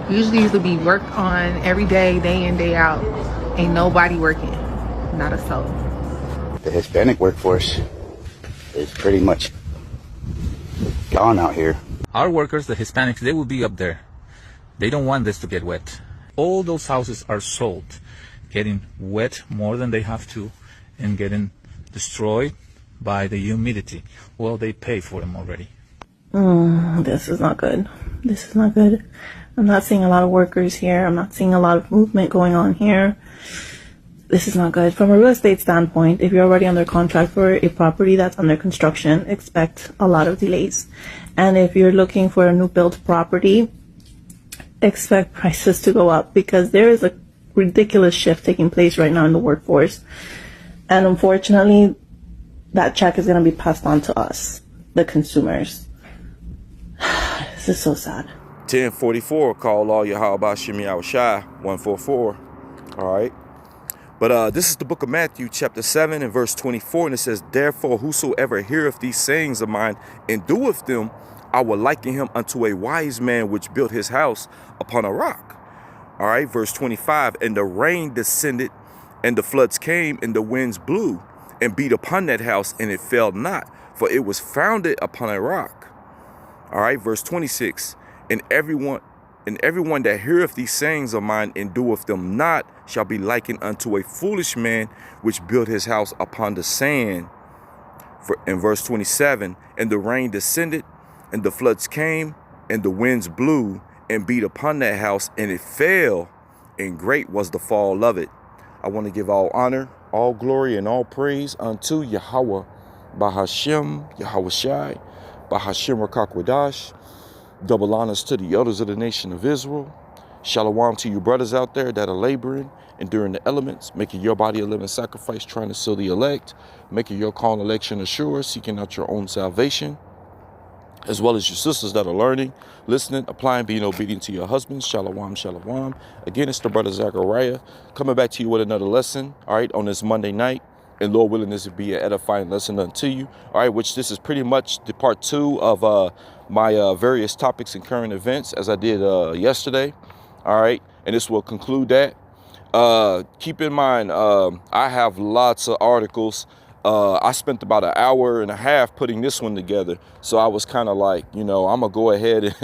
Usually used to be worked on every day in, day out. Ain't nobody working. Not a soul. The Hispanic workforce is pretty much gone out here. Our workers, the Hispanics, they will be up there. They don't want this to get wet. All those houses are sold, getting wet more than they have to and getting destroyed by the humidity. Well, they pay for them already. This is not good. This is not good. I'm not seeing a lot of workers here. I'm not seeing a lot of movement going on here. This is not good. From a real estate standpoint, if you're already under contract for a property that's under construction, expect a lot of delays. And if you're looking for a new built property, expect prices to go up because there is a ridiculous shift taking place right now in the workforce. And unfortunately, that check is going to be passed on to us, the consumers. This is so sad. 1044, call all your how about Shimmy Awashai 144. All right. But this is the book of Matthew, chapter 7 and verse 24. And it says, therefore, whosoever heareth these sayings of mine and doeth them, I will liken him unto a wise man which built his house upon a rock. All right. Verse 25. And the rain descended and the floods came and the winds blew and beat upon that house, and it fell not, for it was founded upon a rock. All right. Verse 26. And everyone that heareth these sayings of mine and doeth them not shall be likened unto a foolish man which built his house upon the sand. In verse 27, and the rain descended, and the floods came, and the winds blew, and beat upon that house, and it fell, and great was the fall of it. I want to give all honor, all glory, and all praise unto Yahweh, Bahashem, Yahawashi, Bahashem Rakakwadash. Double honors to the elders of the nation of Israel. Shalom to you brothers out there that are laboring, enduring the elements, making your body a living sacrifice, trying to seal the elect, making your call and election assured, seeking out your own salvation, as well as your sisters that are learning, listening, applying, being obedient to your husbands. Shalom, shalom. Again, it's the brother Zachariah coming back to you with another lesson, all right, on this Monday night. And Lord willing, this will be an edifying lesson unto you. All right, which this is pretty much the part 2 of my various topics and current events as I did yesterday. All right, and this will conclude that. Keep in mind, I have lots of articles. I spent about an hour and a half putting this one together. So I was kind of like, I'm going to go ahead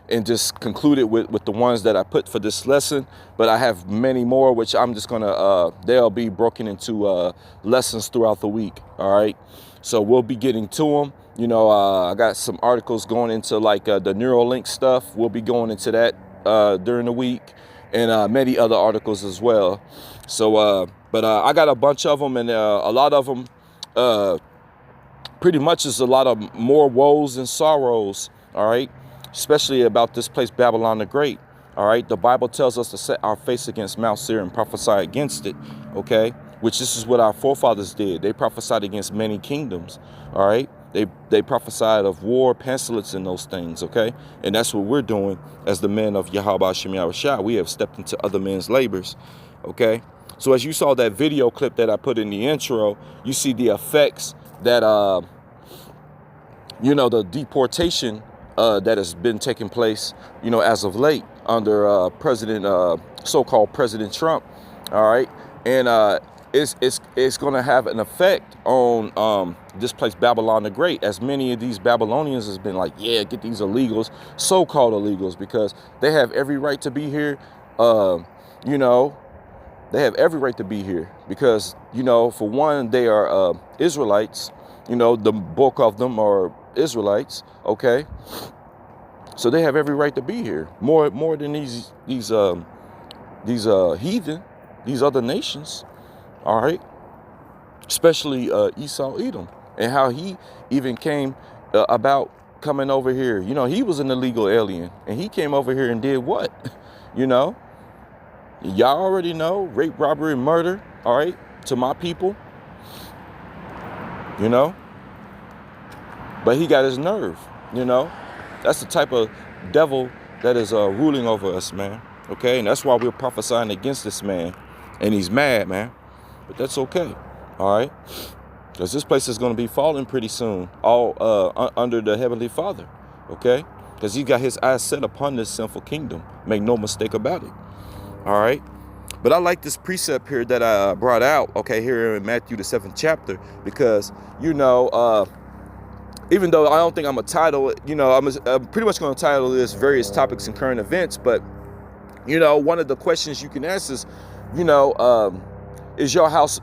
and just conclude it with the ones that I put for this lesson. But I have many more, which I'm just going to, they'll be broken into lessons throughout the week. All right. So we'll be getting to them. I got some articles going into like the Neuralink stuff. We'll be going into that during the week, and many other articles as well. So, but I got a bunch of them, and a lot of them pretty much is a lot of more woes and sorrows. All right. Especially about this place, Babylon the Great. All right. The Bible tells us to set our face against Mount Seir and prophesy against it. OK, which this is what our forefathers did. They prophesied against many kingdoms. All right. They prophesied of war, pestilence, and those things. OK, and that's what we're doing as the men of Yahweh Shem Yahushua. We have stepped into other men's labors. OK, so as you saw that video clip that I put in the intro, you see the effects that, the deportation that has been taking place, as of late under so-called President Trump. All right. And it's going to have an effect on this place, Babylon the Great, as many of these Babylonians has been like, yeah, get these illegals, so-called illegals, because they have every right to be here. They have every right to be here because, for one, they are Israelites. The bulk of them are Israelites. OK, so they have every right to be here more than these heathen, these other nations. All right, especially Esau Edom, and how he even came about coming over here. He was an illegal alien, and he came over here and did what? Y'all already know, rape, robbery, and murder. All right, to my people. But he got his nerve. That's the type of devil that is ruling over us, man. Okay, and that's why we're prophesying against this man, and he's mad, man. But that's okay. All right, because this place is going to be falling pretty soon, all under the Heavenly Father. Okay, because he got his eyes set upon this sinful kingdom. Make no mistake about it. All right. But I like this precept here that I brought out, okay, here in Matthew, the 7th chapter, because, you know, even though I don't think I'm a title, you know, I'm pretty much going to title this various topics and current events. But, you know, one of the questions you can ask is, you know, is your house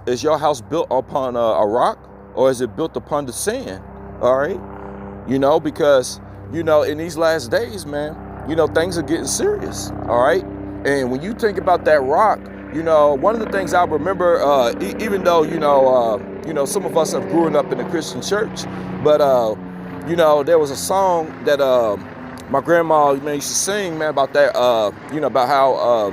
built upon a rock, or is it built upon the sand? All right. You know, because, you know, in these last days, man, you know, things are getting serious. All right. And when you think about that rock, you know, one of the things I remember, even though, you know, some of us have grown up in the Christian church, but, you know, there was a song that my grandma, man, used to sing, man, about that, you know, about how,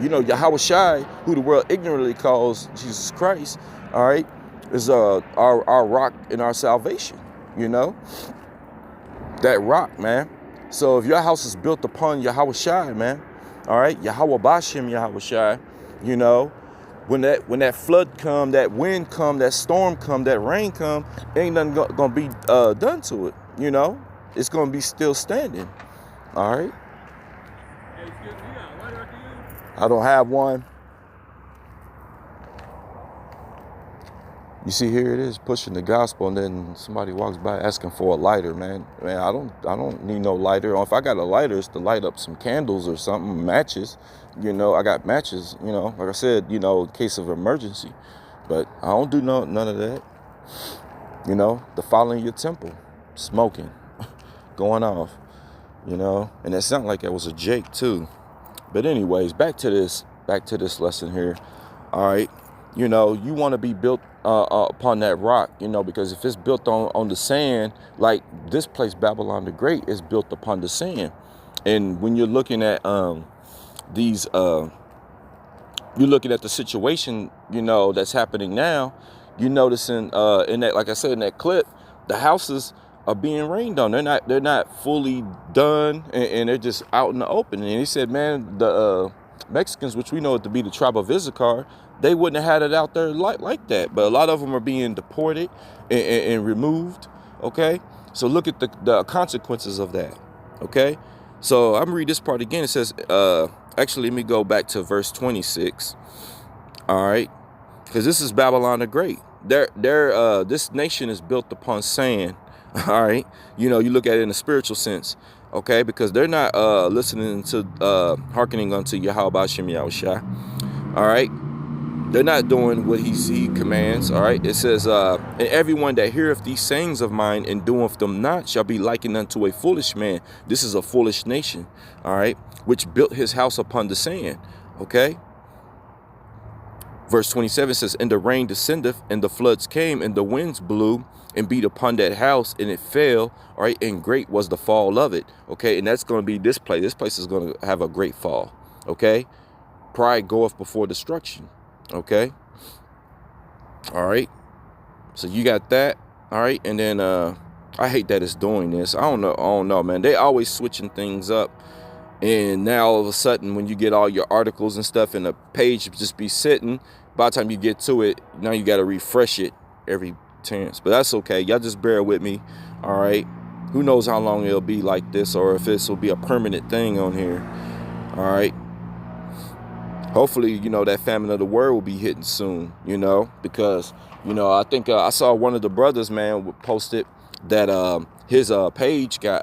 you know, Yahweh Shai, who the world ignorantly calls Jesus Christ, all right, is our rock in our salvation, you know, that rock, man. So if your house is built upon Yahweh Shai, man, all right, Yahweh Bashem, Yahweh Shai, you know, when that flood come, that wind come, that storm come, that rain come, ain't nothing gonna be done to it. You know, it's gonna be still standing. All right. Hey, excuse me, you got a lighter to you? I don't have one. You see, here it is pushing the gospel, and then somebody walks by asking for a lighter, man. Man, I don't need no lighter. Or if I got a lighter, it's to light up some candles or something, matches. You know, I got matches, you know, like I said, you know, in case of emergency. But I don't do none of that. You know, defiling your temple, smoking, going off, you know. And it sounded like it was a Jake too. But anyways, back to this lesson here. All right. You know, you want to be built upon that rock, you know, because if it's built on the sand, like this place, Babylon the Great, is built upon the sand. And when you're looking at you're looking at the situation, you know, that's happening now, you're noticing in that, like I said, in that clip, the houses are being rained on. They're not fully done, and they're just out in the open. And he said, man, the Mexicans, which we know to be the tribe of Issachar, they wouldn't have had it out there like that. But a lot of them are being deported and removed. Okay, so look at the consequences of that. Okay, so I'm gonna read this part again. It says, actually, let me go back to verse 26. All right, because this is Babylon the Great. This nation is built upon sand. All right, you know, you look at it in a spiritual sense. Okay, because they're not listening to hearkening unto Yahweh Bashem Yahushua. All right. They're not doing what he commands, all right? It says, and everyone that heareth these sayings of mine and doeth them not shall be likened unto a foolish man. This is a foolish nation, all right? Which built his house upon the sand, okay? Verse 27 says, and the rain descendeth, and the floods came, and the winds blew and beat upon that house, and it fell, all right? And great was the fall of it, okay? And that's going to be this place. This place is going to have a great fall, okay? Pride goeth before destruction. Okay. All right. So you got that. All right. And then I hate that it's doing this. I don't know, man. They always switching things up. And now all of a sudden, when you get all your articles and stuff, and the page just be sitting, by the time you get to it, now you got to refresh it every chance. But that's okay. Y'all just bear with me. All right. Who knows how long it'll be like this, or if this will be a permanent thing on here. All right. Hopefully, you know, that famine of the word will be hitting soon, you know, because, you know, I think I saw one of the brothers, man, posted that his page got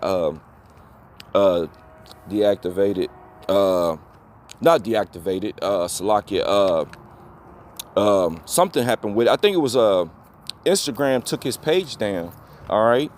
deactivated. Not deactivated, Salakia. Something happened with it. I think it was Instagram took his page down. All right.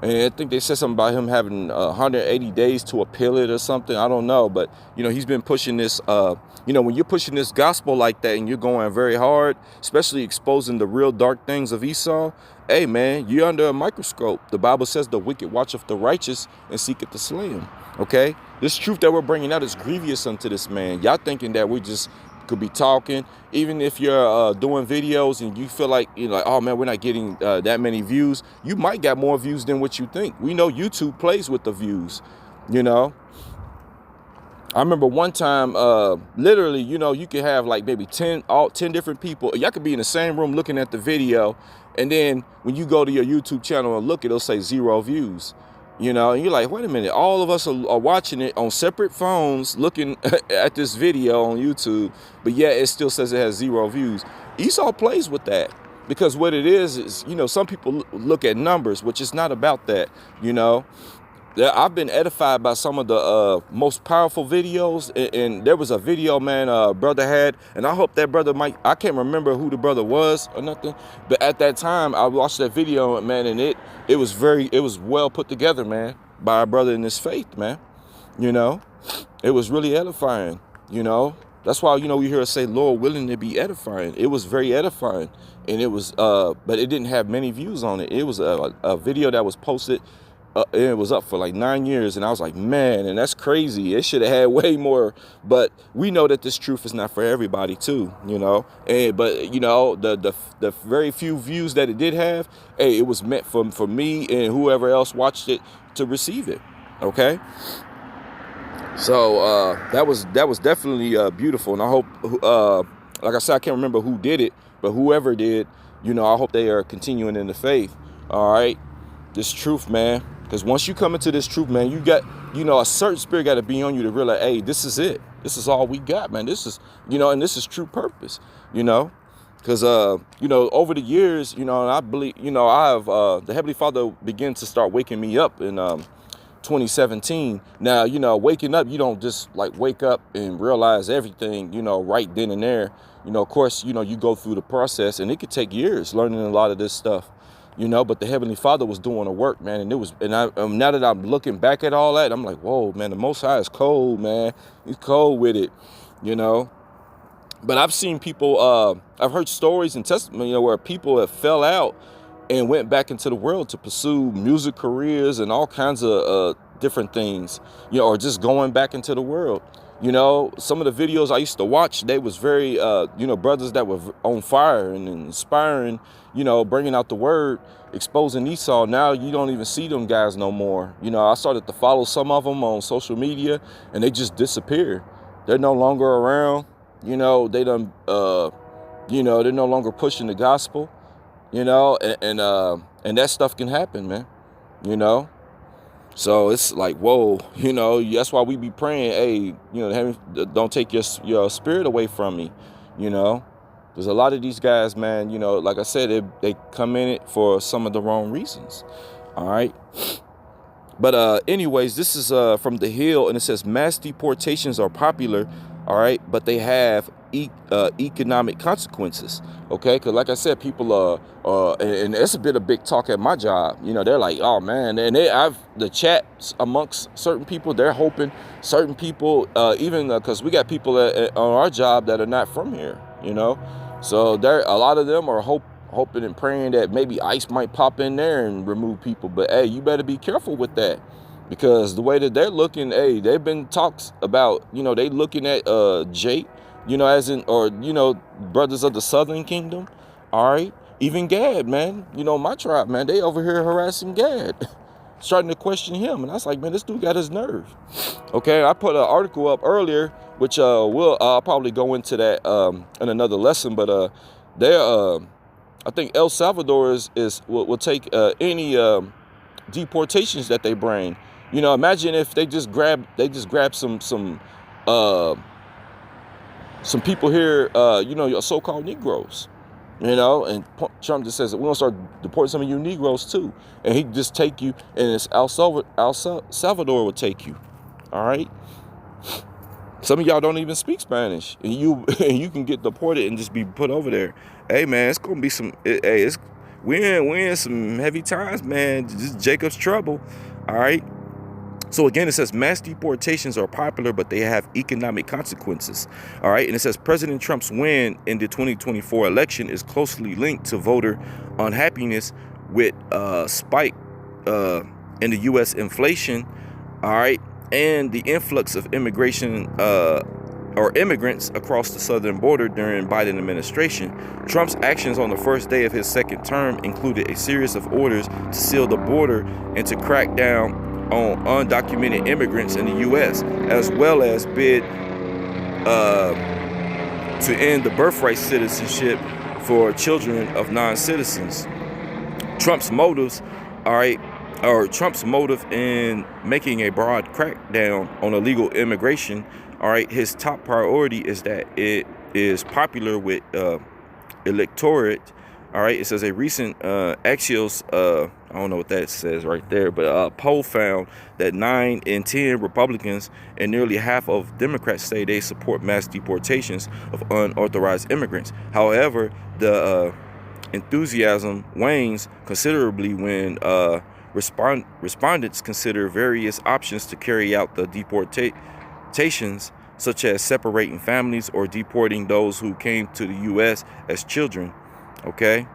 And I think they said something about him having 180 days to appeal it or something. I don't know. But, you know, he's been pushing this, you know, when you're pushing this gospel like that and you're going very hard, especially exposing the real dark things of Esau, hey, man, you're under a microscope. The Bible says the wicked watcheth the righteous and seeketh to slay him. OK, this truth that we're bringing out is grievous unto this man. Y'all thinking that we just could be talking, even if you're doing videos and you feel like, you know, like, oh man, we're not getting that many views. You might get more views than what you think. We know YouTube plays with the views, you know. I remember one time, literally, you know, you could have like maybe 10 different people. Y'all could be in the same room looking at the video. And then when you go to your YouTube channel and look, it'll say 0 views. You know, and you're like, wait a minute, all of us are watching it on separate phones, looking at this video on YouTube, but yet it still says it has 0 views. Esau plays with that, because what it is, you know, some people look at numbers, which is not about that, you know. I've been edified by some of the most powerful videos, and there was a video, man, brother had, and I hope that brother might, I can't remember who the brother was or nothing, but at that time I watched that video, man, and it was well put together, man, by a brother in his faith, man. You know, it was really edifying. You know, that's why, you know, we hear us say, Lord willing to be edifying. It was very edifying, and it was but it didn't have many views on it. It was a video that was posted. It was up for like 9 years, and I was like, man, and that's crazy. It should have had way more, but we know that this truth is not for everybody too, you know. But you know, the very few views that it did have, hey, it was meant for me and whoever else watched it to receive it. Okay. So that was definitely beautiful, and I hope, like I said, I can't remember who did it, but whoever did, you know, I hope they are continuing in the faith. All right, this truth, man. Because once you come into this truth, man, you got, you know, a certain spirit got to be on you to realize, hey, this is it. This is all we got, man. This is, you know, and this is true purpose, you know. Because, you know, over the years, you know, and I believe, you know, I have, the Heavenly Father began to start waking me up in 2017. Now, you know, waking up, you don't just like wake up and realize everything, you know, right then and there. You know, of course, you know, you go through the process, and it could take years learning a lot of this stuff. You know, but the Heavenly Father was doing the work, man, and it was, and now that I'm looking back at all that, I'm like, whoa, man, the Most High is cold, man. He's cold with it, you know. But I've seen people, I've heard stories and testimony, you know, where people have fell out and went back into the world to pursue music careers and all kinds of different things, you know, or just going back into the world. You know, some of the videos I used to watch, they was very, you know, brothers that were on fire and inspiring, you know, bringing out the word, exposing Esau. Now you don't even see them guys no more. You know, I started to follow some of them on social media, and they just disappeared. They're no longer around. You know, they done, you know, they're no longer pushing the gospel, you know, and that stuff can happen, man, you know. So it's like, whoa, you know, that's why we be praying, hey, you know, don't take your spirit away from me, you know. There's a lot of these guys, man, you know, like I said, they come in it for some of the wrong reasons. All right. But anyways, this is from The Hill, and it says mass deportations are popular. All right. But they have economic consequences. OK, because like I said, people and it's been a big talk at my job. You know, they're like, oh, man, and the chats amongst certain people, they're hoping certain people, even because we got people on our job that are not from here, you know. So a lot of them are hoping and praying that maybe ICE might pop in there and remove people. But hey, you better be careful with that, because the way that they're looking, hey, they've been talks about, you know, they looking at Jake, you know, as in, or, you know, brothers of the Southern Kingdom. All right. Even Gad, man, you know, my tribe, man, they over here harassing Gad, starting to question him. And I was like, man, this dude got his nerve. Okay. I put an article up earlier, which I'll probably go into that in another lesson. But I think El Salvador will take any deportations that they bring. You know, imagine if they just grab some people here, you know, your so-called Negroes, you know, and Trump just says, we're going to start deporting some of you Negroes too. And he just take you, and it's El Salvador will take you. All right. Some of y'all don't even speak Spanish, and you can get deported and just be put over there. Hey, man, it's gonna be some. Hey, we're in some heavy times, man. Just Jacob's trouble. All right. So again, it says mass deportations are popular, but they have economic consequences. All right. And it says President Trump's win in the 2024 election is closely linked to voter unhappiness with spike in the U.S. inflation. All right. And the influx of immigration or immigrants across the southern border during Biden administration. Trump's actions on the first day of his second term included a series of orders to seal the border and to crack down on undocumented immigrants in the U.S., as well as bid to end the birthright citizenship for children of non-citizens. Trump's motives, all right, or Trump's motive in making a broad crackdown on illegal immigration, all right, his top priority is that it is popular with electorate. All right, it says a recent Axios, I don't know what that says right there, but a poll found that 9 in 10 Republicans and nearly half of Democrats say they support mass deportations of unauthorized immigrants. However, the enthusiasm wanes considerably when respondents consider various options to carry out the deportations, such as separating families or deporting those who came to the U.S. as children. Okay,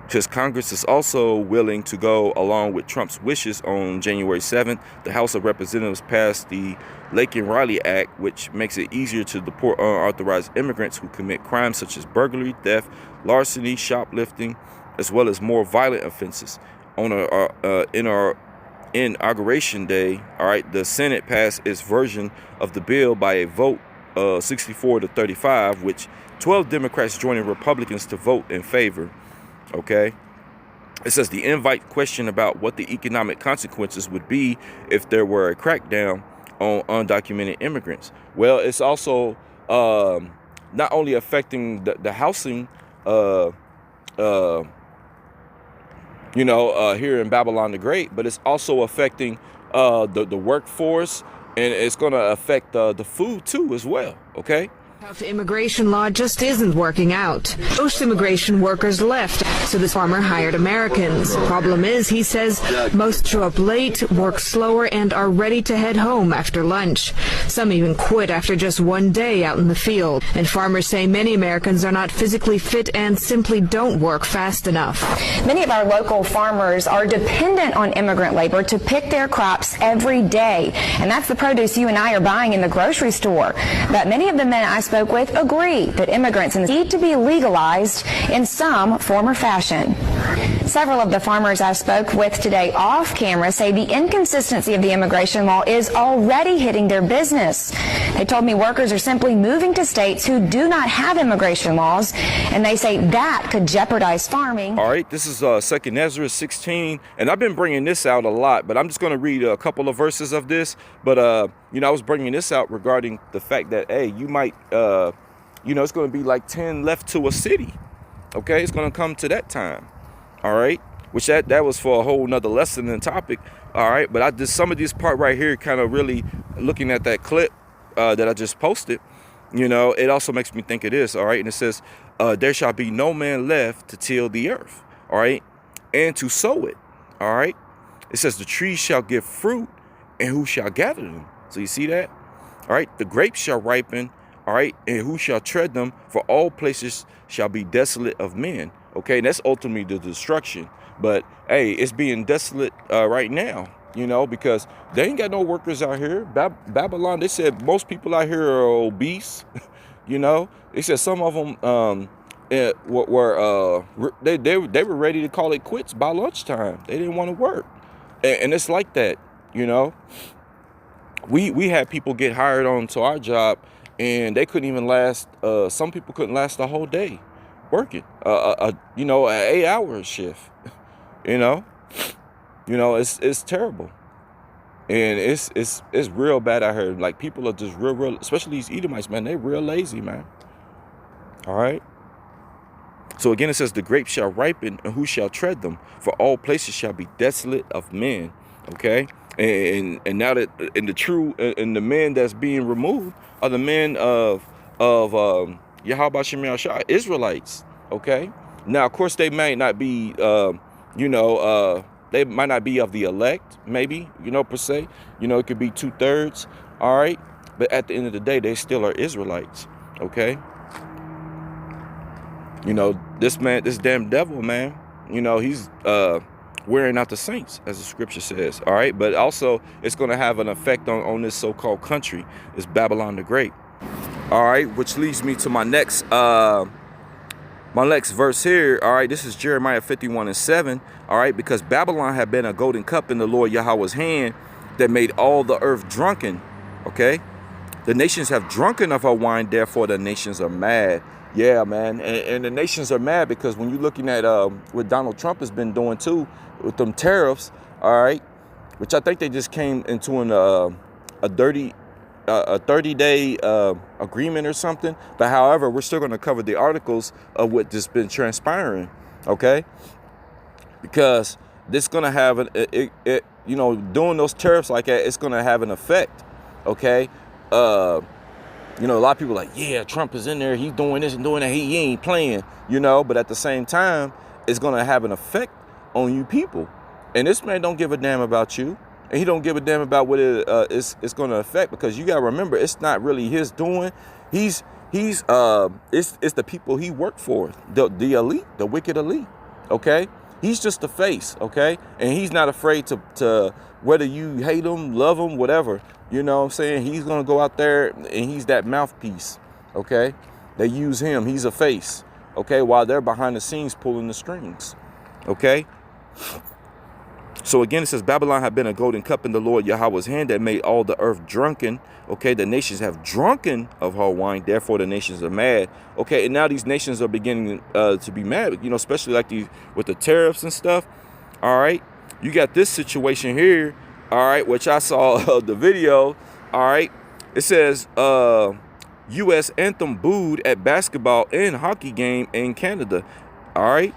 because Congress is also willing to go along with Trump's wishes. On January 7th, the House of Representatives passed the Laken-Riley Act, which makes it easier to deport unauthorized immigrants who commit crimes such as burglary, theft, larceny, shoplifting, as well as more violent offenses. On in our inauguration day, all right, the Senate passed its version of the bill by a vote 64 to 35, which 12 Democrats joining Republicans to vote in favor. Okay, it says the invite question about what the economic consequences would be if there were a crackdown on undocumented immigrants. Well, it's also not only affecting the housing, here in Babylon the Great, but it's also affecting the workforce, and it's going to affect the food too as well. Okay. Tough immigration law just isn't working out. Most immigration workers left, so this farmer hired Americans. Problem is, he says, most show up late, work slower, and are ready to head home after lunch. Some even quit after just one day out in the field. And farmers say many Americans are not physically fit and simply don't work fast enough. Many of our local farmers are dependent on immigrant labor to pick their crops every day. And that's the produce you and I are buying in the grocery store. But many of the men I spoke with agree that immigrants need to be legalized in some form or fashion. Several of the farmers I spoke with today off camera say the inconsistency of the immigration law is already hitting their business. They told me workers are simply moving to states who do not have immigration laws, and they say that could jeopardize farming. All right, this is 2 Ezra 16, and I've been bringing this out a lot, but I'm just going to read a couple of verses of this. But I was bringing this out regarding the fact that, hey, you might, it's going to be like 10 left to a city. Okay, it's going to come to that time. All right, which that was for a whole nother lesson and topic. All right, but I did some of this part right here, kind of really looking at that clip that I just posted. It also makes me think of this. All right, and it says, there shall be no man left to till the earth. All right, and to sow it. All right, it says the trees shall give fruit, and who shall gather them? So you see that? All right, the grapes shall ripen. All right, and who shall tread them? For all places shall be desolate of men. Okay, and that's ultimately the destruction. But hey, it's being desolate right now, because they ain't got no workers out here. Babylon, they said most people out here are obese. They said some of them they were ready to call it quits by lunchtime. They didn't want to work, and it's like that. We had people get hired onto our job, and they couldn't even last. Some people couldn't last the whole day working. An 8-hour shift. It's terrible, and it's real bad out here. Like, people are just real, especially these Edomites, man. They're real lazy, man. All right. So again, it says the grapes shall ripen, and who shall tread them? For all places shall be desolate of men. Okay. And now that and the men that's being removed are the men of Yahweh Shem Yahushua, Israelites. Okay. Now, of course, they might not be, they might not be of the elect, maybe, per se. It could be 2/3. All right. But at the end of the day, they still are Israelites. Okay. This damn devil, man, he's wearing out the saints, as the scripture says. All right. But also, it's going to have an effect on this so-called country. It's Babylon the Great. All right. Which leads me to my next verse here. All right. This is Jeremiah 51:7. All right. Because Babylon had been a golden cup in the Lord Yahweh's hand that made all the earth drunken. Okay. The nations have drunken of her wine, therefore the nations are mad. Yeah, man. And the nations are mad because when you're looking at what Donald Trump has been doing too with them tariffs, all right, which I think they just came into a 30-day agreement or something. But however, we're still going to cover the articles of what just been transpiring, okay? Because this going to have doing those tariffs like that, it's going to have an effect, okay? A lot of people are like, yeah, Trump is in there, he's doing this and doing that, he ain't playing, but at the same time, it's going to have an effect on you people. And this man don't give a damn about you, and he don't give a damn about what it's going to affect, because you got to remember, it's not really his doing. It's the people he worked for, the elite, the wicked elite, okay? He's just the face, okay? And he's not afraid to whether you hate him, love him, whatever. You know what I'm saying? He's going to go out there and he's that mouthpiece, okay? They use him. He's a face, okay? While they're behind the scenes pulling the strings, okay? So again, it says, Babylon had been a golden cup in the Lord Yahweh's hand that made all the earth drunken. Okay, the nations have drunken of her wine, therefore the nations are mad. Okay, and now these nations are beginning to be mad, especially like these with the tariffs and stuff. All right, you got this situation here, all right, which I saw the video. All right, it says U.S. anthem booed at basketball and hockey game in Canada. All right.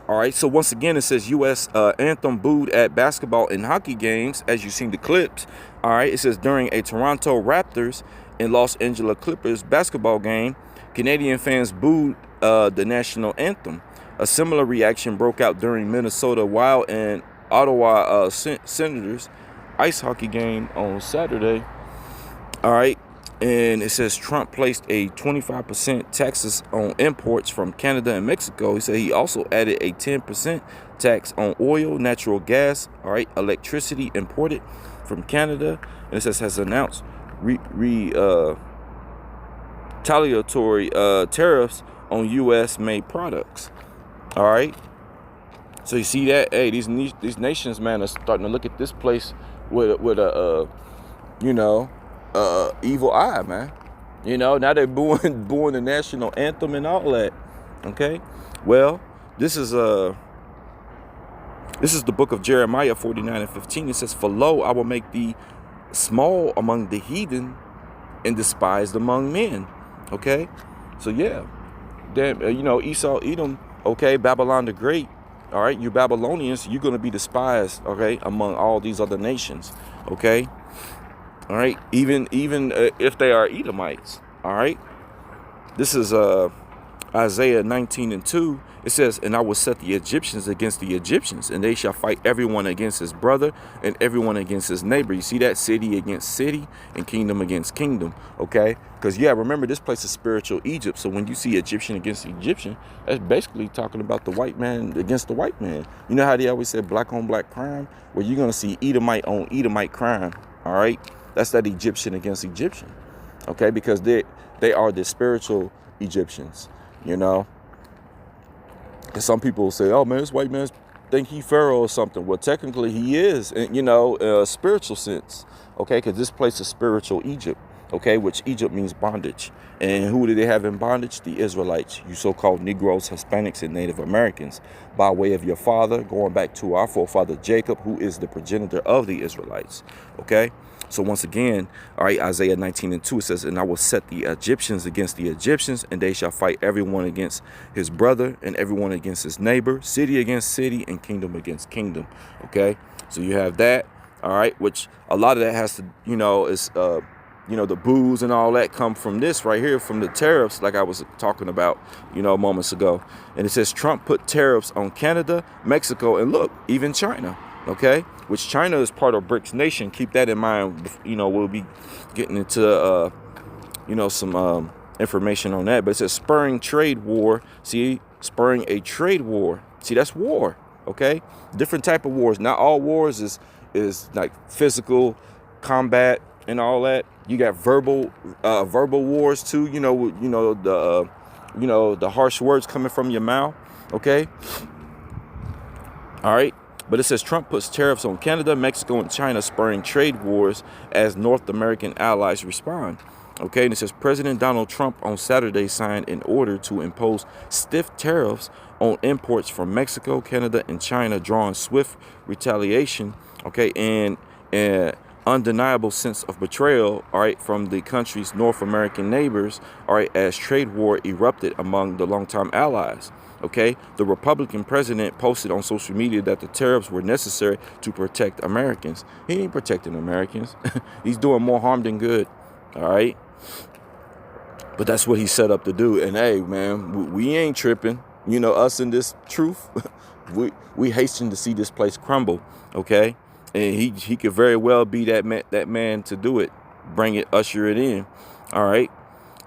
All right, so once again, it says U.S. anthem booed at basketball and hockey games, as you've seen the clips. All right, it says during a Toronto Raptors and Los Angeles Clippers basketball game, Canadian fans booed the national anthem. A similar reaction broke out during Minnesota Wild and Ottawa Senators ice hockey game on Saturday. All right. And it says Trump placed a 25% taxes on imports from Canada and Mexico. He said he also added a 10% tax on oil, natural gas, all right, electricity imported from Canada. And it says has announced retaliatory tariffs on U.S. made products. All right. So you see that? Hey, these nations, man, are starting to look at this place with a evil eye, man. Now they're booing the national anthem and all that. Okay, well, this is the book of Jeremiah 49:15. It says, "For lo, I will make thee small among the heathen and despised among men." Okay, so yeah, damn, Esau, Edom, okay, Babylon the Great. All right, you Babylonians, you're gonna be despised, okay, among all these other nations. Okay. All right, even if they are Edomites. All right, this is Isaiah 19:2. It says, "And I will set the Egyptians against the Egyptians, and they shall fight everyone against his brother and everyone against his neighbor." You see that? City against city and kingdom against kingdom. Okay, because remember, this place is spiritual Egypt. So when you see Egyptian against Egyptian, that's basically talking about the white man against the white man. You know how they always say black on black crime? Well, you're gonna see Edomite on Edomite crime. All right. That's that Egyptian against Egyptian, okay? Because they are the spiritual Egyptians, And some people say, "Oh man, this white man think he Pharaoh or something." Well, technically he is, in a spiritual sense, okay? Because this place is spiritual Egypt, okay? Which Egypt means bondage. And who do they have in bondage? The Israelites, you so-called Negroes, Hispanics, and Native Americans, by way of your father, going back to our forefather Jacob, who is the progenitor of the Israelites, okay? So once again, all right, Isaiah 19:2, it says, "And I will set the Egyptians against the Egyptians, and they shall fight everyone against his brother and everyone against his neighbor, city against city and kingdom against kingdom." Okay, so you have that, all right, which a lot of that has to, is you know, the booze and all that come from this right here, from the tariffs, like I was talking about, you know, moments ago. And it says Trump put tariffs on Canada, Mexico, and look, even China, okay? Which China is part of BRICS nation. Keep that in mind. You know, we'll be getting into, you know, some information on that. But it says spurring trade war. See, spurring a trade war. See, that's war, okay? Different type of wars. Not all wars is like physical combat and all that. You got verbal wars too. You know the harsh words coming from your mouth. Okay. All right. But it says Trump puts tariffs on Canada, Mexico, and China, spurring trade wars as North American allies respond. Okay. And it says President Donald Trump on Saturday signed an order to impose stiff tariffs on imports from Mexico, Canada, and China, drawing swift retaliation. Okay. And undeniable sense of betrayal, all right, from the country's North American neighbors, all right, as trade war erupted among the longtime allies. Okay, the Republican president posted on social media that the tariffs were necessary to protect Americans. He ain't protecting Americans. He's doing more harm than good. All right, but that's what he set up to do. And hey, man, we ain't tripping. You know, us in this truth, we hasten to see this place crumble. Okay. And he could very well be that man to do it, bring it, usher it in. All right.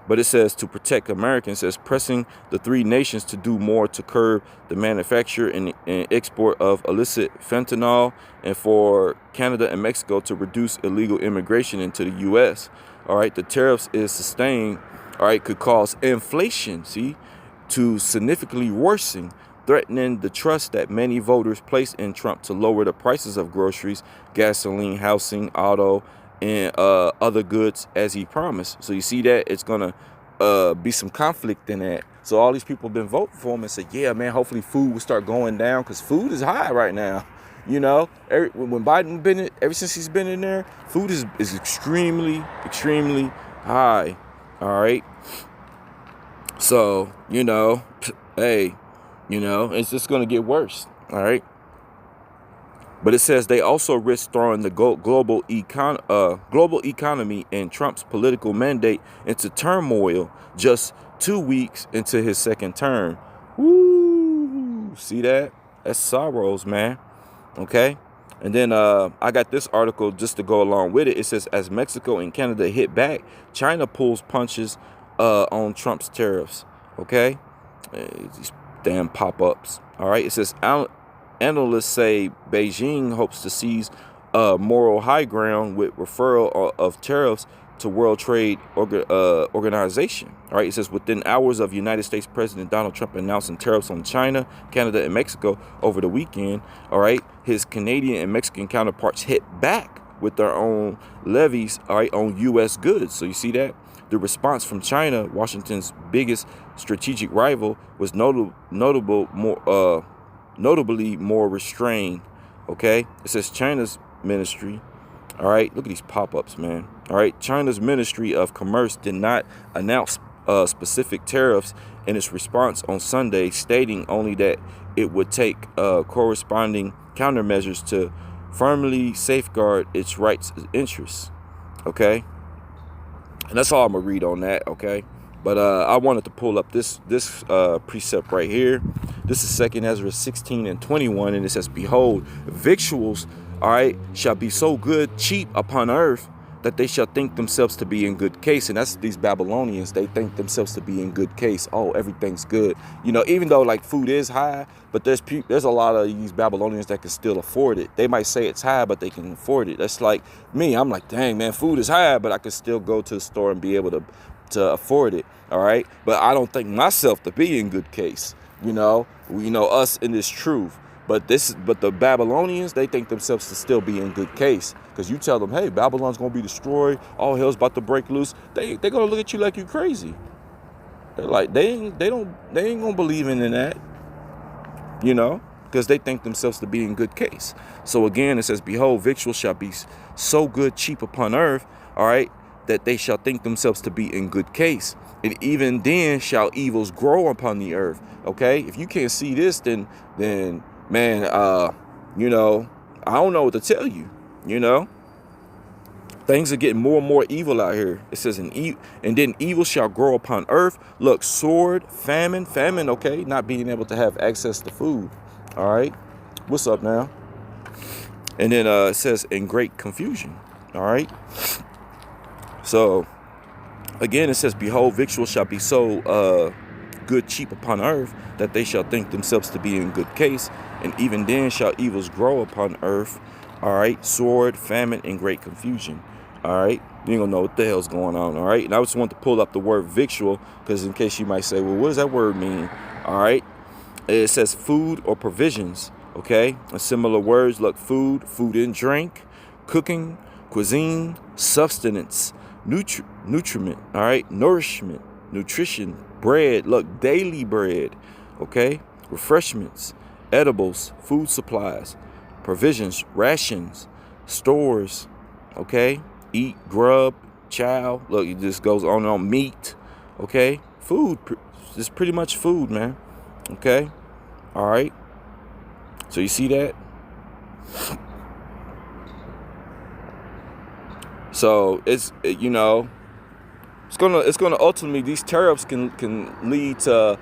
But it says to protect Americans, it says pressing the three nations to do more to curb the manufacture and export of illicit fentanyl, and for Canada and Mexico to reduce illegal immigration into the U.S. All right. The tariffs is sustained. All right. Could cause inflation, see, to significantly worsen, threatening the trust that many voters place in Trump to lower the prices of groceries, gasoline, housing, auto, and other goods as he promised. So you see that it's going to be some conflict in that. So all these people have been voting for him and said, yeah, man, hopefully food will start going down, because food is high right now. You know, when Biden been in, ever since he's been in there, food is extremely, extremely high. All right. So, you know, hey, you know, it's just going to get worse. All right. But it says they also risk throwing the global economy and Trump's political mandate into turmoil just 2 weeks into his second term. Woo! See that? That's sorrows, man. Okay. And then I got this article just to go along with it. It says as Mexico and Canada hit back, China pulls punches on Trump's tariffs. Okay. These damn pop-ups. All right. It says analysts say Beijing hopes to seize moral high ground with referral of tariffs to World Trade Organization. All right. It says within hours of United States President Donald Trump announcing tariffs on China, Canada, and Mexico over the weekend. All right. His Canadian and Mexican counterparts hit back with their own levies, all right, on U.S. goods. So you see that? The response from China, Washington's biggest strategic rival, was notably more restrained. Okay, it says China's ministry. All right, look at these pop-ups, man. All right, China's Ministry of Commerce did not announce specific tariffs in its response on Sunday, stating only that it would take corresponding countermeasures to firmly safeguard its rights and interests. Okay. And that's all I'm going to read on that, okay? But I wanted to pull up this precept right here. This is 2 Ezra 16 and 21, and it says, behold, victuals, all right, shall be so good, cheap upon earth, that they shall think themselves to be in good case. And that's these Babylonians. They think themselves to be in good case. Oh, everything's good. You know, even though like food is high, but there's a lot of these Babylonians that can still afford it. They might say it's high, but they can afford it. That's like me. I'm like, dang, man, food is high, but I can still go to the store and be able to afford it. All right. But I don't think myself to be in good case. You know, us in this truth. But the Babylonians, they think themselves to still be in good case. Because you tell them, hey, Babylon's going to be destroyed. All hell's about to break loose. They're going to look at you like you crazy. They're like, they ain't going to believe in that, you know, because they think themselves to be in good case. So again, it says, behold, victuals shall be so good, cheap upon earth, all right, that they shall think themselves to be in good case. And even then shall evils grow upon the earth. Okay. If you can't see this, then man, you know, I don't know what to tell you, you know. Things are getting more and more evil out here. It says, and then evil shall grow upon earth. Look, sword, famine, okay? Not being able to have access to food. All right. What's up now? And then it says, in great confusion. All right. So, again, it says, behold, victuals shall be so good cheap upon earth, that they shall think themselves to be in good case. And even then shall evils grow upon earth. All right. Sword, famine, and great confusion. All right. You ain't gonna know what the hell's going on. All right. And I just want to pull up the word victual, because in case you might say, well, what does that word mean? All right. It says food or provisions. Okay. And similar words, look, food and drink, cooking, cuisine, sustenance, nutriment. All right. Nourishment, nutrition, bread. Look, daily bread. Okay. Refreshments, edibles, food supplies, provisions, rations, stores. Okay. Eat, grub, chow. Look, it just goes on and on. Meat. Okay. Food. It's pretty much food, man. Okay. All right. So you see that? So it's, you know, it's gonna ultimately, these tariffs can lead to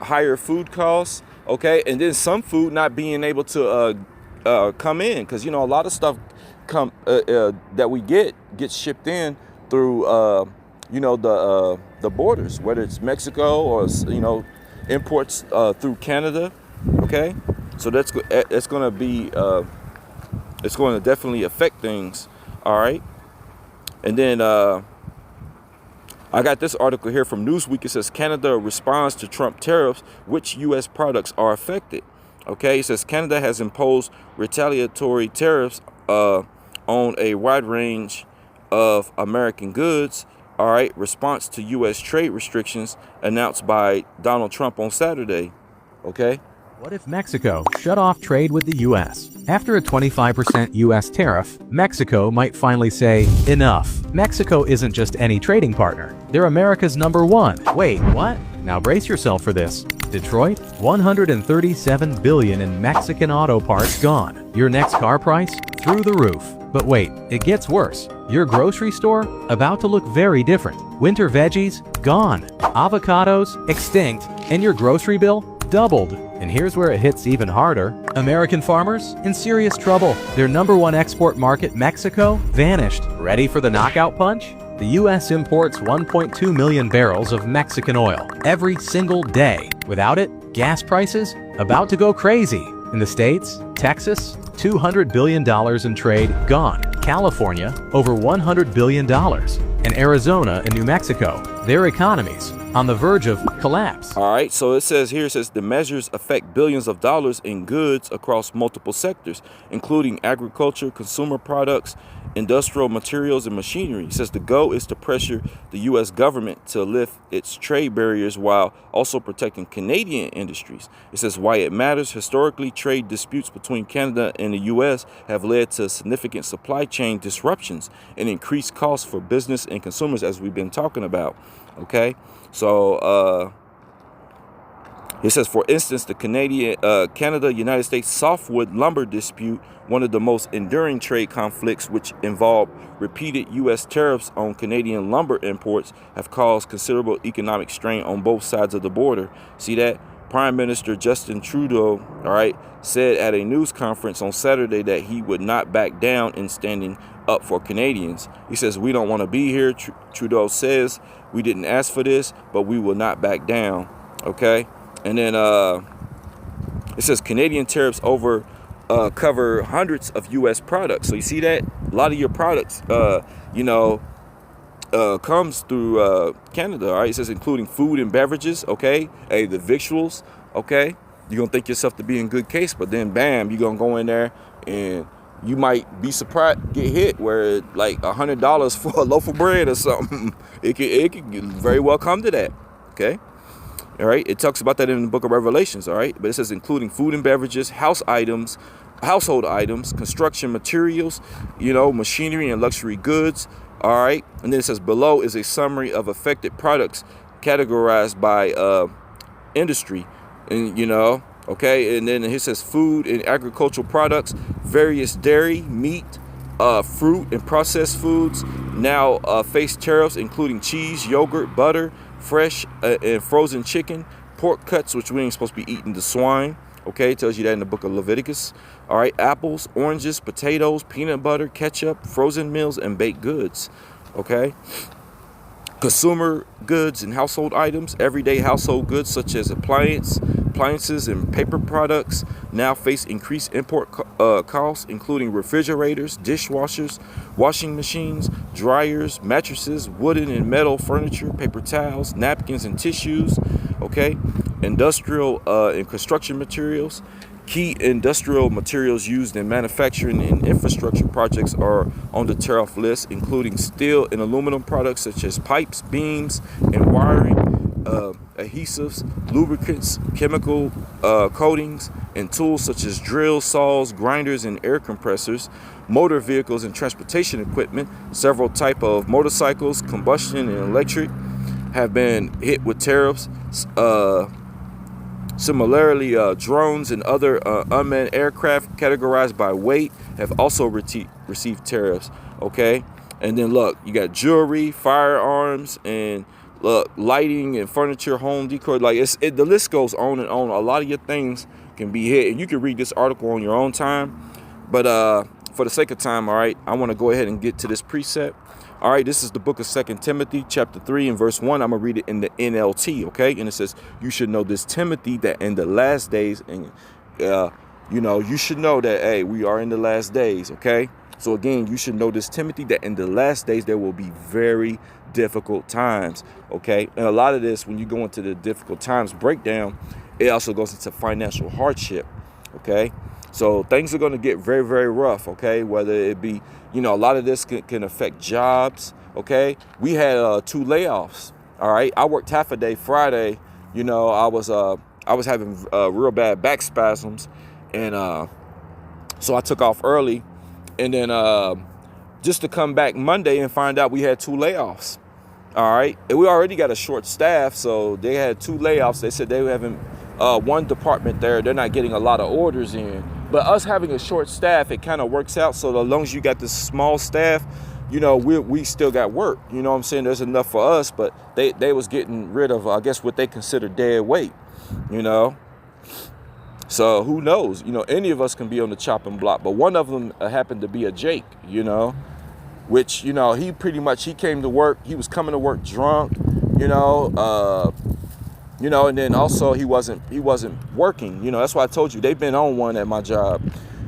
higher food costs. Okay. And then some food not being able to come in, because, you know, a lot of stuff that we get shipped in through you know, the borders, whether it's Mexico or, you know, imports through Canada. Okay, so that's going to be it's going to definitely affect things. All right. And then I got this article here from Newsweek. It says Canada responds to Trump tariffs, which U.S. products are affected. Okay, it says Canada has imposed retaliatory tariffs on a wide range of American goods. All right, response to U.S. trade restrictions announced by Donald Trump on Saturday. Okay. What if Mexico shut off trade with the U.S.? After a 25% U.S. tariff, Mexico might finally say, enough. Mexico isn't just any trading partner. They're America's #1. Wait, what? Now brace yourself for this. Detroit, $137 billion in Mexican auto parts gone. Your next car price? Through the roof. But wait, it gets worse. Your grocery store? About to look very different. Winter veggies? Gone. Avocados? Extinct. And your grocery bill? Doubled. And here's where it hits even harder. American farmers in serious trouble. Their #1 export market, Mexico, vanished. Ready for the knockout punch? The U.S. imports 1.2 million barrels of Mexican oil every single day. Without it, gas prices about to go crazy. In the States, Texas, $200 billion in trade gone. California, over $100 billion. And Arizona and New Mexico, their economies on the verge of collapse. All right, so it says the measures affect billions of dollars in goods across multiple sectors, including agriculture, consumer products, industrial materials, and machinery. It says the goal is to pressure the U.S. government to lift its trade barriers while also protecting Canadian industries. It says why it matters. Historically, trade disputes between Canada and the U.S. have led to significant supply chain disruptions and increased costs for business and consumers, as we've been talking about. Okay, so it says, for instance, the Canada-United States softwood lumber dispute, one of the most enduring trade conflicts, which involved repeated U.S. tariffs on Canadian lumber imports, have caused considerable economic strain on both sides of the border. See that? Prime Minister Justin Trudeau, all right, said at a news conference on Saturday that he would not back down in standing up for Canadians. He says, we don't want to be here. Trudeau says, we didn't ask for this, but we will not back down. Okay. And then it says Canadian tariffs cover hundreds of U.S. products. So you see that? A lot of your products, comes through Canada. All right. It says including food and beverages. Okay. Hey, the victuals. Okay. You're going to think yourself to be in good case, but then bam, you're going to go in there and you might be surprised, get hit where like $100 for a loaf of bread or something. It could very well come to that. Okay. All right. It talks about that in the book of Revelations. All right. But it says including food and beverages, household items, construction materials, machinery and luxury goods. All right. And then it says below is a summary of affected products categorized by industry. And, okay. And then it says food and agricultural products, various dairy, meat, fruit and processed foods now face tariffs, including cheese, yogurt, butter, fresh and frozen chicken, pork cuts, which we ain't supposed to be eating the swine. Okay, it tells you that in the book of Leviticus. All right, apples, oranges, potatoes, peanut butter, ketchup, frozen meals, and baked goods. Okay. Consumer goods and household items, everyday household goods such as appliances and paper products now face increased import costs, including refrigerators, dishwashers, washing machines, dryers, mattresses, wooden and metal furniture, paper towels, napkins and tissues. Okay, industrial and construction materials. Key industrial materials used in manufacturing and infrastructure projects are on the tariff list, including steel and aluminum products such as pipes, beams, and wiring, adhesives, lubricants, chemical coatings, and tools such as drills, saws, grinders, and air compressors, motor vehicles and transportation equipment. Several types of motorcycles, combustion and electric, have been hit with tariffs. Similarly, drones and other unmanned aircraft categorized by weight have also received tariffs. Okay, and then look, you got jewelry, firearms, and look, lighting and furniture, home decor. Like the list goes on and on. A lot of your things can be hit, and you can read this article on your own time. But for the sake of time, all right, I want to go ahead and get to this precept. All right, this is the book of 2 Timothy, chapter 3 and verse 1. I'm going to read it in the NLT, okay? And it says, you should know this, Timothy, that in the last days, and, you should know that, hey, we are in the last days, okay? So, again, you should know this, Timothy, that in the last days, there will be very difficult times, okay? And a lot of this, when you go into the difficult times breakdown, it also goes into financial hardship, okay? So things are going to get very, very rough, okay? Whether it be, a lot of this can affect jobs, okay? We had 2 layoffs, all right? I worked half a day Friday. I was having real bad back spasms, and so I took off early, and then just to come back Monday and find out we had 2 layoffs, all right? And we already got a short staff, so they had 2 layoffs. They said they were having one department there, they're not getting a lot of orders in. But us having a short staff, it kind of works out. So as long as you got this small staff, we still got work. You know what I'm saying? There's enough for us, but they was getting rid of, I guess, what they consider dead weight, So who knows? Any of us can be on the chopping block. But one of them happened to be a Jake, which, he came to work. He was coming to work drunk, and then also he wasn't working. That's why I told you they've been on one at my job.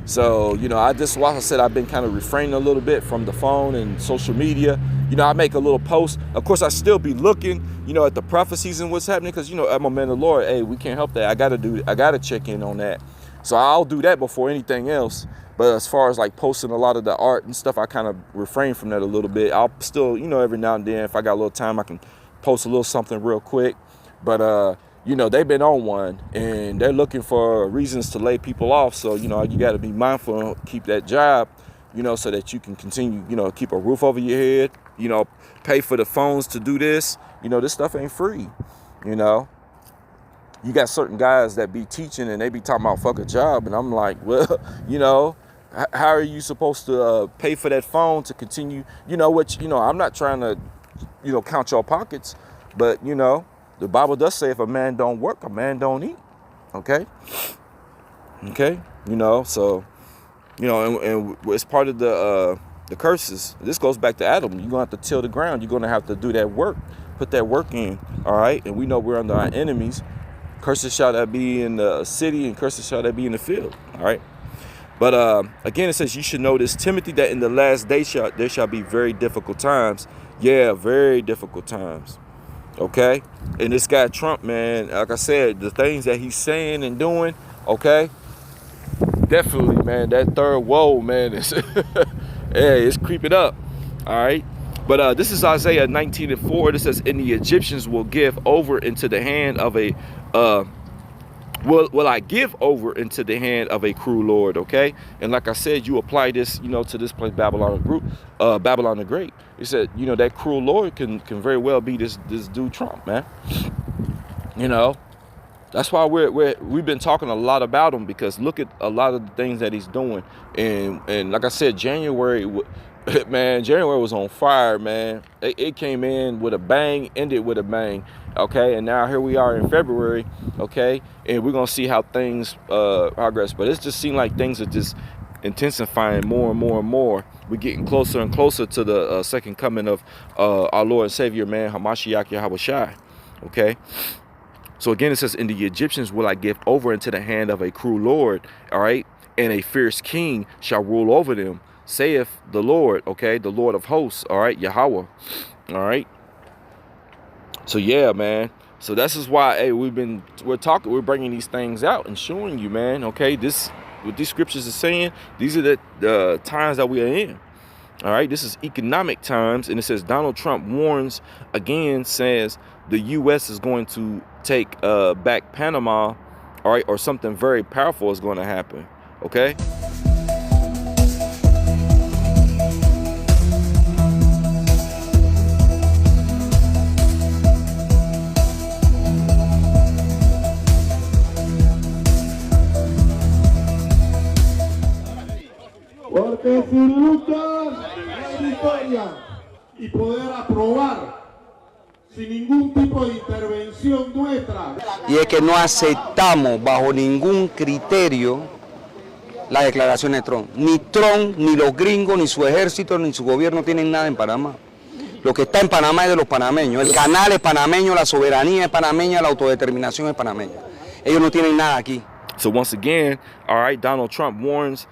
So, like I said, I've been kind of refraining a little bit from the phone and social media. I make a little post. Of course, I still be looking, at the prophecies and what's happening, because, I'm a man of the Lord. Hey, we can't help that. I got to check in on that. So I'll do that before anything else. But as far as like posting a lot of the art and stuff, I kind of refrain from that a little bit. I'll still, every now and then, if I got a little time, I can post a little something real quick. But, they've been on one, and they're looking for reasons to lay people off. So, you got to be mindful and keep that job, so that you can continue, keep a roof over your head, pay for the phones to do this. This stuff ain't free, You got certain guys that be teaching and they be talking about fuck a job. And I'm like, well, how are you supposed to pay for that phone to continue? I'm not trying to, count your pockets, but, the Bible does say if a man don't work, a man don't eat. Okay. So, and it's part of the curses. This goes back to Adam. You're going to have to till the ground. You're going to have to do that work, put that work in. All right. And we know we're under our enemies. Curses shall that be in the city, and curses shall that be in the field. All right. But again, it says you should know this, Timothy, that in the last day there shall be very difficult times. Yeah, very difficult times. Okay. And this guy Trump, man, like I said, the things that he's saying and doing, okay, definitely, man, that third woe, man, is it's creeping up. All right. But this is Isaiah 19:4. It says, and the Egyptians will give over into the hand of a will I give over into the hand of a cruel Lord. Okay. And like I said, you apply this, to this place, Babylon the Great. It said, that cruel Lord can very well be this dude Trump, man. That's why we've been talking a lot about him, because look at a lot of the things that he's doing. And like I said, January, man, January was on fire, man. It came in with a bang, ended with a bang. Okay, and now here we are in February. Okay, and we're gonna see how things progress. But it just seems like things are just intensifying more and more and more. We're getting closer and closer to the second coming of our Lord and Savior, man, Hamashiach Yahawashi. Okay. So again, it says, and the Egyptians will I give over into the hand of a cruel Lord, all right, and a fierce king shall rule over them, saith the Lord, okay, the Lord of hosts, all right, Yahweh, all right. So yeah, man. So this is why, hey, we're bringing these things out and showing you, man, okay, this, what these scriptures are saying, these are the times that we are in. All right, this is economic times, and it says Donald Trump warns again, says the U.S. is going to take back Panama, all right, or something very powerful is going to happen. Okay. Porque sin lucha no hay victoria, y poder aprobar sin ningún tipo de intervención nuestra. Y es que no aceptamos bajo ningún criterio la declaración de Trump. Ni Trump, ni los gringos, ni su ejército, ni su gobierno tienen nada en Panamá. Lo que está en Panamá es de los panameños. El canal es panameño, la soberanía es panameña, la autodeterminación es panameña. Ellos no tienen nada aquí. So once again, all right, Donald Trump warns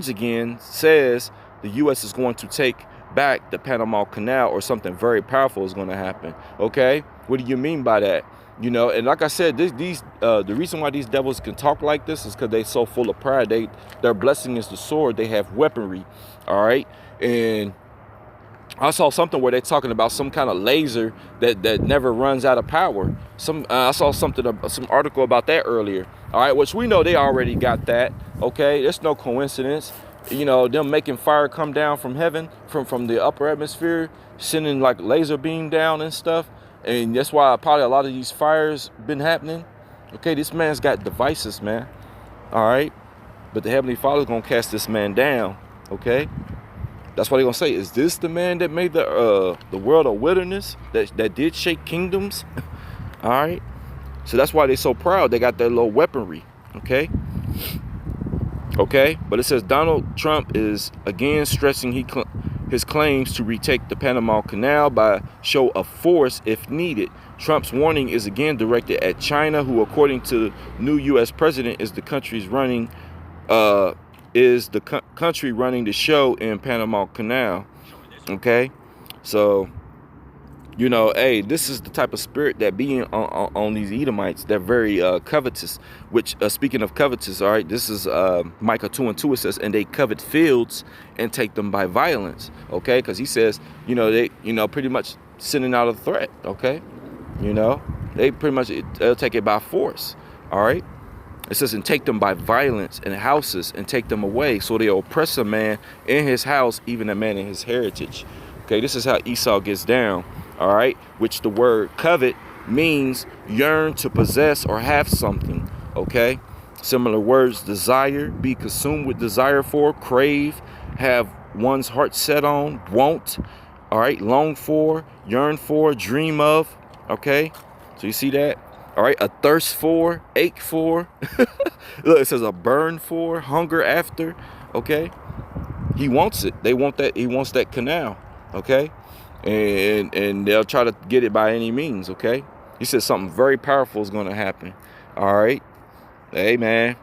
again, says the U.S. is going to take back the Panama Canal, or something very powerful is going to happen. Okay, what do you mean by that? You know, and like I said, the reason why these devils can talk like this is because they're so full of pride. Their blessing is the sword. They have weaponry. All right, and I saw something where they're talking about some kind of laser that never runs out of power. I saw some article about that earlier. All right, which we know they already got that. Okay, there's no coincidence. You know, them making fire come down from heaven, from the upper atmosphere, sending like laser beam down and stuff. And that's why probably a lot of these fires been happening. Okay, this man's got devices, man. All right, but the Heavenly Father's gonna cast this man down. Okay. That's what they're gonna say. Is this the man that made the world a wilderness, that did shake kingdoms? All right. So that's why they're so proud. They got their little weaponry. Okay. Okay. But it says Donald Trump is again stressing his claims to retake the Panama Canal by show of force if needed. Trump's warning is again directed at China, who, according to the new U.S. president, is the country running the show in Panama Canal. Okay, so you know, hey, this is the type of spirit that be on these Edomites. They're very covetous. Which, speaking of covetous, all right, this is Micah 2:2. It says, and they covet fields and take them by violence. Okay, because he says, you know, they, you know, pretty much sending out a threat. Okay, you know, they pretty much they'll take it by force. All right. It says, and take them by violence in houses and take them away. So they oppress a man in his house, even a man in his heritage. Okay, this is how Esau gets down. All right, which the word covet means yearn to possess or have something. Okay, similar words: desire, be consumed with desire for, crave, have one's heart set on, want. All right, long for, yearn for, dream of. Okay, so you see that? All right, a thirst for, ache for. Look, it says a burn for, hunger after. Okay, he wants it. They want that. He wants that canal. Okay, and they'll try to get it by any means. Okay, he says something very powerful is going to happen. All right, hey man,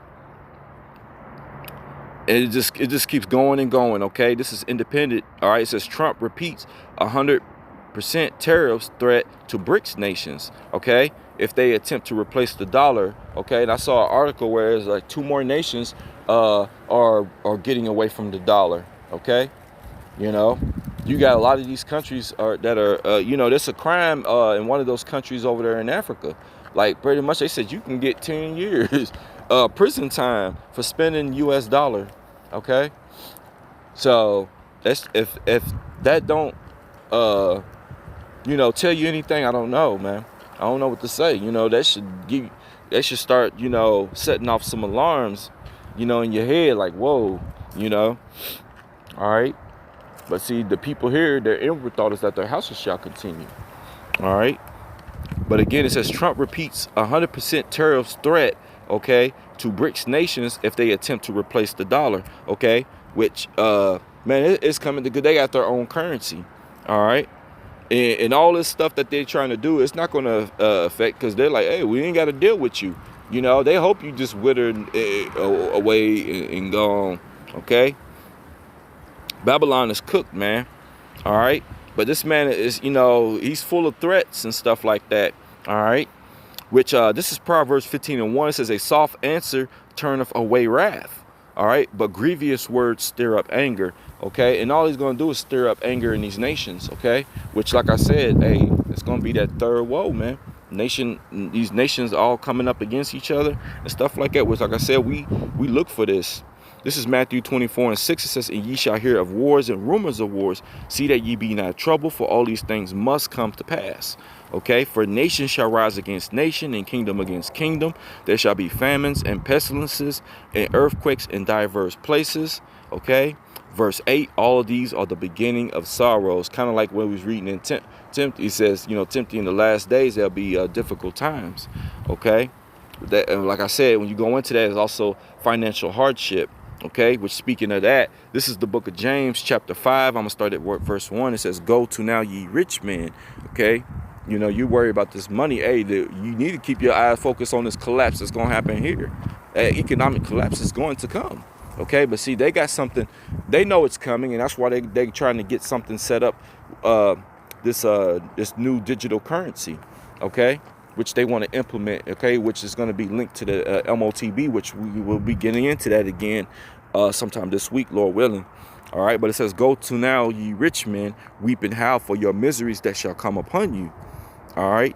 and it just keeps going and going. Okay, this is independent. All right, it says Trump repeats 100% tariffs threat to BRICS nations. Okay, if they attempt to replace the dollar. Okay, and I saw an article where it's like 2 more nations are getting away from the dollar. Okay, you know, you got a lot of these countries that are you know, there's a crime in one of those countries over there in Africa. Like pretty much they said you can get 10 years prison time for spending US dollar. Okay, so that's if that don't you know, tell you anything, I don't know, man. I don't know what to say. You know, that should start, you know, setting off some alarms, you know, in your head, like, whoa, you know. All right. But see, the people here, their inward thought is that their houses shall continue. All right. But again, it says Trump repeats 100% tariffs threat, okay, to BRICS nations if they attempt to replace the dollar, okay, which, man, it's coming to good. They got their own currency. All right. And all this stuff that they're trying to do, it's not going to affect, because they're like, hey, we ain't got to deal with you. You know, they hope you just wither away and gone. Okay. Babylon is cooked, man. All right. But this man is, you know, he's full of threats and stuff like that. All right. Which this is Proverbs 15:1. It says, a soft answer turneth away wrath. All right. But grievous words stir up anger. Okay. And all he's going to do is stir up anger in these nations. Okay. Which, like I said, hey, it's going to be that third woe, man. These nations all coming up against each other and stuff like that. Which, like I said, we look for this. This is Matthew 24:6. It says, and ye shall hear of wars and rumors of wars. See that ye be not troubled, for all these things must come to pass. Okay, for nation shall rise against nation, and kingdom against kingdom. There shall be famines and pestilences and earthquakes in diverse places. Okay, verse 8, all of these are the beginning of sorrows. Kind of like what we was reading in Timothy. He says, you know, Timothy, in the last days there'll be difficult times. Okay, that, and like I said, when you go into that, there's also financial hardship. Okay, which, speaking of that, this is the book of James chapter 5. I'm gonna start at verse 1. It says, go to now ye rich men. Okay, you know, you worry about this money. Hey, you need to keep your eyes focused on this collapse that's gonna happen here. Economic collapse is going to come. Okay, but see, they got something, they know it's coming, and that's why they trying to get something set up, this new digital currency. Okay, which they want to implement, okay, which is going to be linked to the MOTB, which we will be getting into that again sometime this week, Lord willing. All right, but it says, go to now, ye rich men, weep and howl for your miseries that shall come upon you. All right,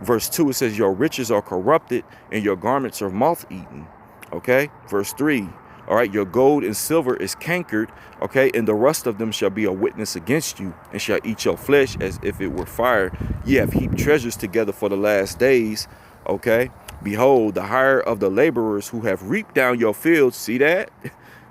verse 2, it says, your riches are corrupted and your garments are moth-eaten. Okay, verse 3, all right, your gold and silver is cankered, okay, and the rust of them shall be a witness against you, and shall eat your flesh as if it were fire. Ye have heaped treasures together for the last days, okay. Behold, the hire of the laborers who have reaped down your fields. See that?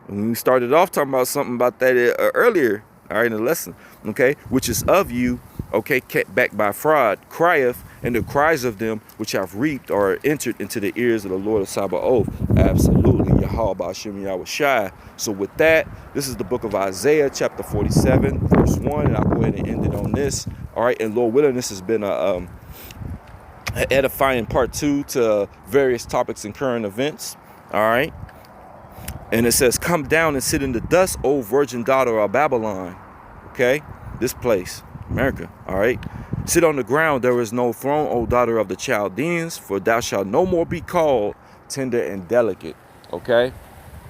And we started off talking about something about that earlier, all right, in the lesson, okay, which is of you, okay, kept back by fraud, crieth, and the cries of them which have reaped are entered into the ears of the Lord of Sabaoth. Absolutely, Yahweh Ba'ashem Yahushai. So with that, this is the book of Isaiah, chapter 47, verse 1, and I'll go ahead and end it on this. All right, and Lord willing, this has been a edifying part 2 to various topics and current events. All right, and it says, come down and sit in the dust, O virgin daughter of Babylon. Okay, this place, America. All right, sit on the ground, there is no throne, O daughter of the Chaldeans, for thou shalt no more be called tender and delicate. Okay,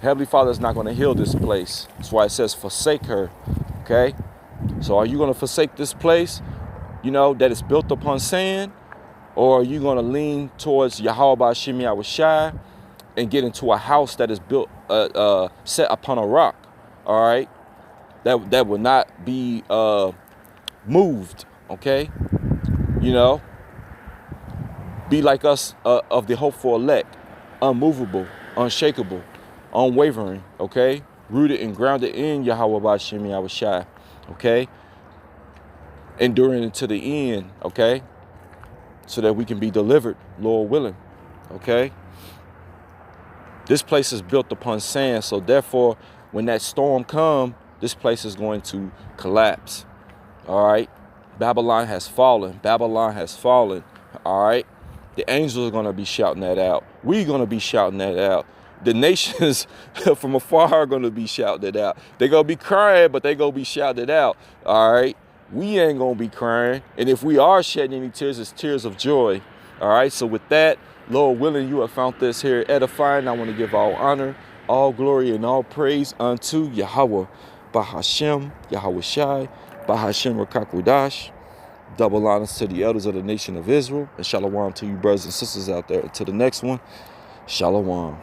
Heavenly Father is not going to heal this place. That's why it says forsake her. Okay, so are you going to forsake this place, you know, that is built upon sand, or are you going to lean towards Yahweh Ba'ashem Yahushai and get into a house that is built set upon a rock? All right, that will not be moved. Okay, you know, be like us of the hopeful elect, unmovable, unshakable, unwavering. Okay, rooted and grounded in Yahweh Ba'ashem Yahushai. Okay, enduring unto the end. Okay, so that we can be delivered, Lord willing. Okay, this place is built upon sand, so therefore, when that storm comes, this place is going to collapse. All right, Babylon has fallen. Babylon has fallen. All right, the angels are going to be shouting that out. We're going to be shouting that out. The nations from afar are going to be shouting it out. They're going to be crying, but they're going to be shouting it out. All right, we ain't going to be crying. And if we are shedding any tears, it's tears of joy. All right, so with that, Lord willing, you have found this here edifying. I want to give all honor, all glory, and all praise unto Yahweh Ba'ashem Yahushai, Ba'ashem Rakakudash. Double honors to the elders of the nation of Israel. And shalom to you brothers and sisters out there. Until the next one, shalom.